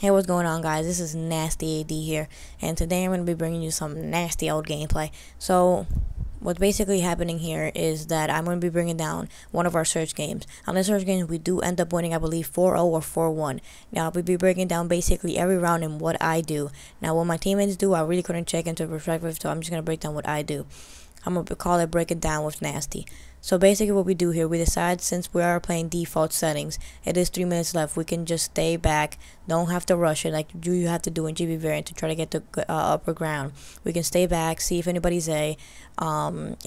Hey, what's going on, guys? This is Nasty AD here, and today I'm going to be bringing you some nasty old gameplay. So, what's basically happening here is that I'm going to be bringing down one of our search games. On this search game, we do end up winning, I believe, 4-0 or 4-1. Now, we'll be breaking down basically every round and what I do. Now, what my teammates do, I really couldn't check into perspective, so I'm just going to break down what I do. I'm going to call it Break It Down with Nasty. So basically what we do here, we decide since we are playing default settings, it is 3 minutes left, we can just stay back, don't have to rush it like you have to do in GB variant to try to get the upper ground. We can stay back, see if anybody's and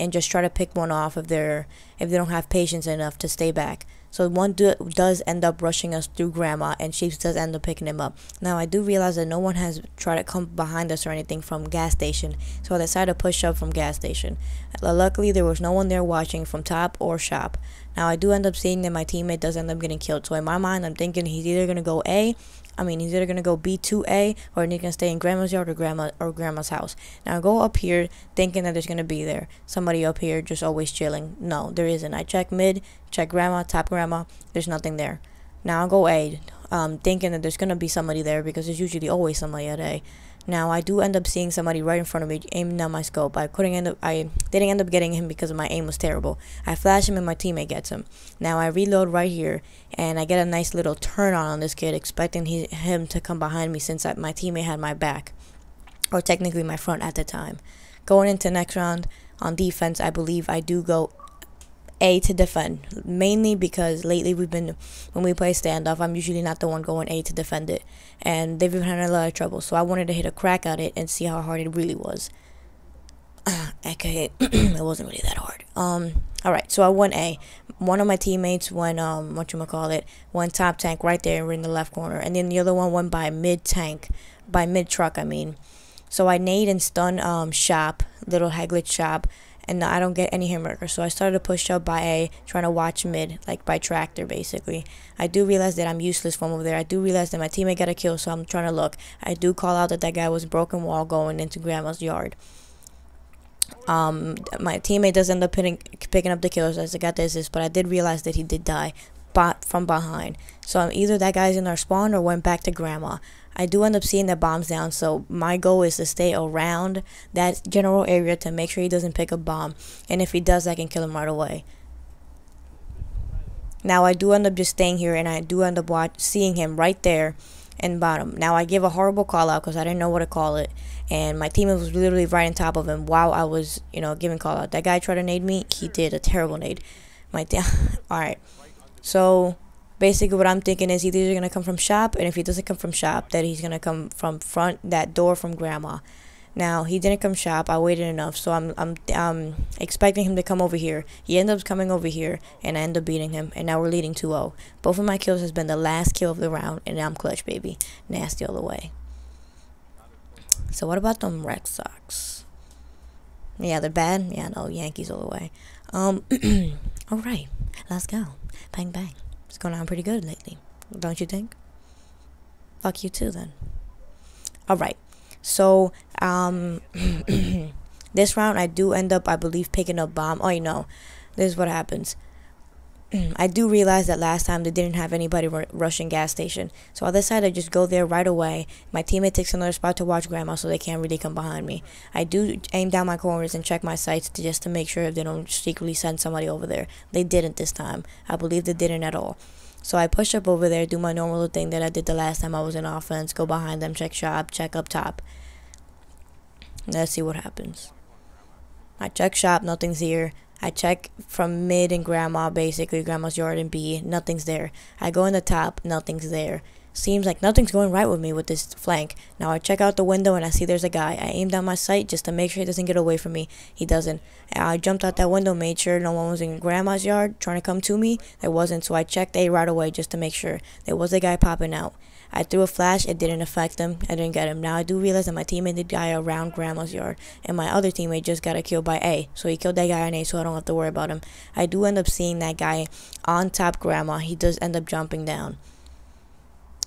just try to pick one off if they don't have patience enough to stay back. So one does end up rushing us through Grandma, and Sheeps does end up picking him up. Now I do realize that no one has tried to come behind us or anything from gas station, so I decided to push up from gas station. Luckily there was no one there watching from top or shop. Now I do end up seeing that my teammate does end up getting killed, so in my mind I'm thinking he's either gonna go he's either gonna go B2A, or he's gonna stay in Grandma's yard or Grandma's house. Now I go up here thinking that there's gonna be somebody up here just always chilling. No, there isn't. I check mid, check Grandma, top Grandma, there's nothing there. Now I'll go A, thinking that there's gonna be somebody there because there's usually always somebody at A. Now I do end up seeing somebody right in front of me aiming down my scope. I didn't end up getting him because my aim was terrible. I flash him and my teammate gets him. Now I reload right here and I get a nice little turn on this kid, expecting him to come behind me since my teammate had my back, or technically my front at the time. Going into next round on defense, I believe I do go A to defend, mainly because lately when we play standoff, I'm usually not the one going A to defend it, and they've been having a lot of trouble, so I wanted to hit a crack at it and see how hard it really was. AKA, it wasn't really that hard. Alright, so I went A. One of my teammates went, went top tank right there in the left corner, and then the other one went by mid truck, I mean. So I nade and stun shop, little Haglet shop, and I don't get any hamburger, so I started to push up by A, trying to watch mid, like by tractor basically. I do realize that I'm useless from over there. I do realize that my teammate got a kill, so I'm trying to look. I do call out that guy was broken wall going into Grandma's yard. My teammate does end up picking up the kills as I got the assist, but I did realize that he did die from behind. So either that guy's in our spawn or went back to Grandma. I do end up seeing the bombs down, so my goal is to stay around that general area to make sure he doesn't pick a bomb, and if he does, I can kill him right away. Now I do end up just staying here, and I do end up seeing him right there in bottom. Now I give a horrible call out because I didn't know what to call it, and my teammate was literally right on top of him while I was, giving call out. That guy tried to nade me. He did a terrible nade. Alright, so basically what I'm thinking is either he's going to come from shop, and if he doesn't come from shop, then he's going to come from front, that door from Grandma. Now he didn't come shop. I waited enough, so I'm expecting him to come over here. He ends up coming over here, and I end up beating him, and now we're leading 2-0. Both of my kills has been the last kill of the round, and I'm clutch, baby. Nasty all the way. So what about them Red Sox? Yeah, they're bad. Yeah, no, Yankees all the way. All right, let's go. Bang bang. It's going on pretty good lately, don't you think? Fuck you too, then. Alright, so, this round I do end up, I believe, picking up bomb. Oh, this is what happens. I do realize that last time they didn't have anybody rushing gas station, so I decided to just go there right away. My teammate takes another spot to watch Grandma, so they can't really come behind me. I do aim down my corners and check my sights just to make sure if they don't secretly send somebody over there. They didn't this time. I believe they didn't at all. So I push up over there, do my normal thing that I did the last time I was in offense, go behind them, check shop, check up top. Let's see what happens. I check shop, nothing's here. I check from mid and Grandma, basically Grandma's yard and B, nothing's there. I go in the top, nothing's there. Seems like nothing's going right with me with this flank. Now I check out the window and I see there's a guy. I aim down my sight just to make sure he doesn't get away from me. He doesn't. I jumped out that window, made sure no one was in Grandma's yard trying to come to me. There wasn't, so I checked A right away just to make sure. There was a guy popping out. I threw a flash, it didn't affect him, I didn't get him. Now I do realize that my teammate did die around Grandma's yard, and my other teammate just got a kill by A, so he killed that guy on A, so I don't have to worry about him. I do end up seeing that guy on top Grandma. He does end up jumping down.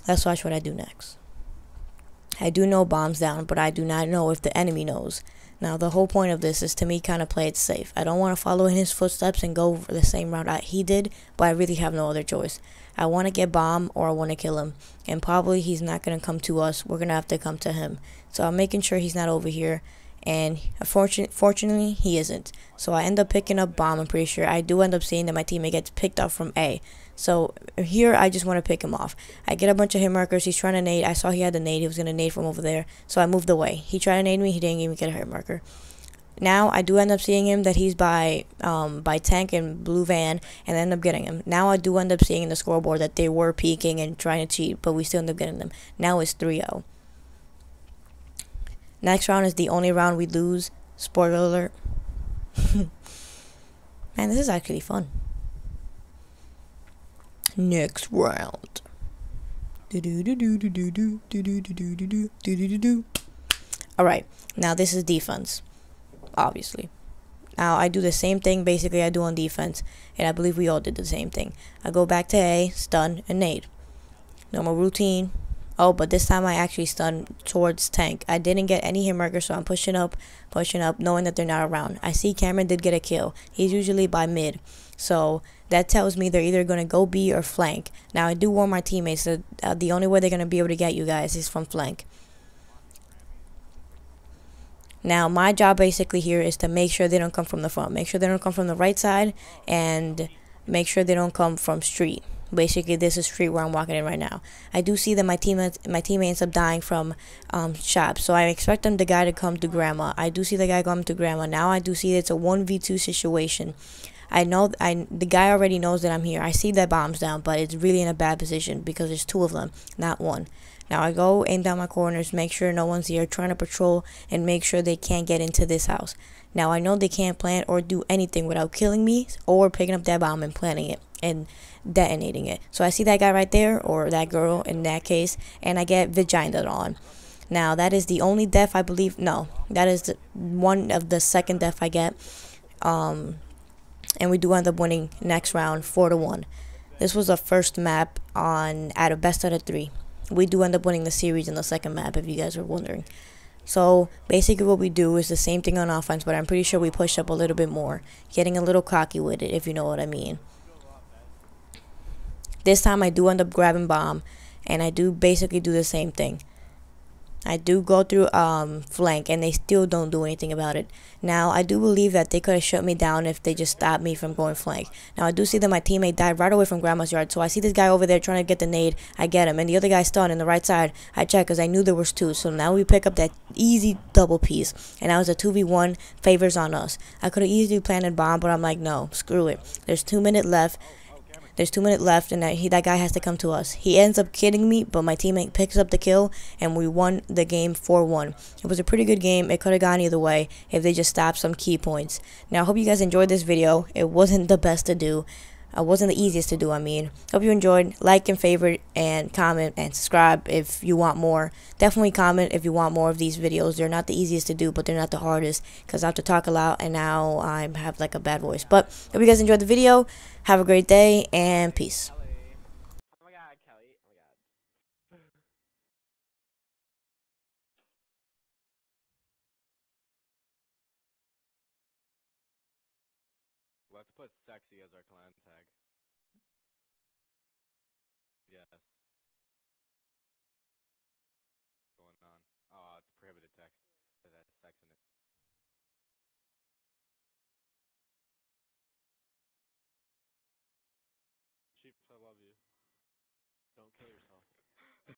Let's watch what I do next. I do know bombs down, but I do not know if the enemy knows. Now, the whole point of this is to me kind of play it safe. I don't want to follow in his footsteps and go the same route he did, but I really have no other choice. I want to get bomb or I want to kill him. And probably he's not going to come to us. We're going to have to come to him. So I'm making sure he's not over here. And fortunately, he isn't. So I end up picking up bomb, I'm pretty sure. I do end up seeing that my teammate gets picked up from A. So here, I just want to pick him off. I get a bunch of hit markers. He's trying to nade. I saw he had the nade. He was going to nade from over there. So I moved away. He tried to nade me. He didn't even get a hit marker. Now I do end up seeing him that he's by tank and blue van, and end up getting him. Now I do end up seeing in the scoreboard that they were peeking and trying to cheat, but we still end up getting them. Now it's 3-0. Next round is the only round we lose. Spoiler alert. Man, this is actually fun. Next round. Alright, now this is defense. Obviously. Now I do the same thing basically I do on defense, and I believe we all did the same thing. I go back to A, stun, and nade. Normal routine. Oh, but this time I actually stunned towards tank. I didn't get any hit marker, so I'm pushing up, knowing that they're not around. I see Cameron did get a kill. He's usually by mid. So that tells me they're either going to go B or flank. Now I do warn my teammates that the only way they're going to be able to get you guys is from flank. Now my job basically here is to make sure they don't come from the front. Make sure they don't come from the right side, and make sure they don't come from street. Basically, this is street where I'm walking in right now. I do see that my teammate ends up dying from shop, so I expect the guy to come to grandma. I do see the guy come to grandma. Now I do see it's a 1v2 situation. I know the guy already knows that I'm here. I see that bomb's down, but it's really in a bad position because there's two of them, not one. Now I go aim down my corners, make sure no one's here, trying to patrol and make sure they can't get into this house. Now I know they can't plant or do anything without killing me or picking up that bomb and planting it and detonating it. So I see that guy right there, or that girl in that case, and I get vagina on. Now that is the only death I believe. No, that is one of the second death I get. And we do end up winning next round 4-1. This was the first map on out of best out of 3. We do end up winning the series in the second map, if you guys are wondering. So basically what we do is the same thing on offense, but I'm pretty sure we push up a little bit more, getting a little cocky with it, if you know what I mean. This time I do end up grabbing bomb, and I do basically do the same thing. I do go through flank, and they still don't do anything about it. Now I do believe that they could have shut me down if they just stopped me from going flank. Now I do see that my teammate died right away from grandma's yard, so I see this guy over there trying to get the nade. I get him, and the other guy's stunned in the right side. I check because I knew there was two, so now we pick up that easy double piece, and now it's a 2v1, favors on us. I could have easily planted bomb, but I'm like, no, screw it. There's 2 minutes left. And that guy has to come to us. He ends up kidding me, but my teammate picks up the kill, and we won the game 4-1. It was a pretty good game. It could have gone either way if they just stopped some key points. Now, I hope you guys enjoyed this video. It wasn't the best to do. It wasn't the easiest to do, I mean. Hope you enjoyed. Like and favorite and comment and subscribe if you want more. Definitely comment if you want more of these videos. They're not the easiest to do, but they're not the hardest, because I have to talk a lot, and now I have like a bad voice. But hope you guys enjoyed the video. Have a great day, and peace. Oh my god, Kelly. Oh my god. Let's put sexy as our clan tag. Yes.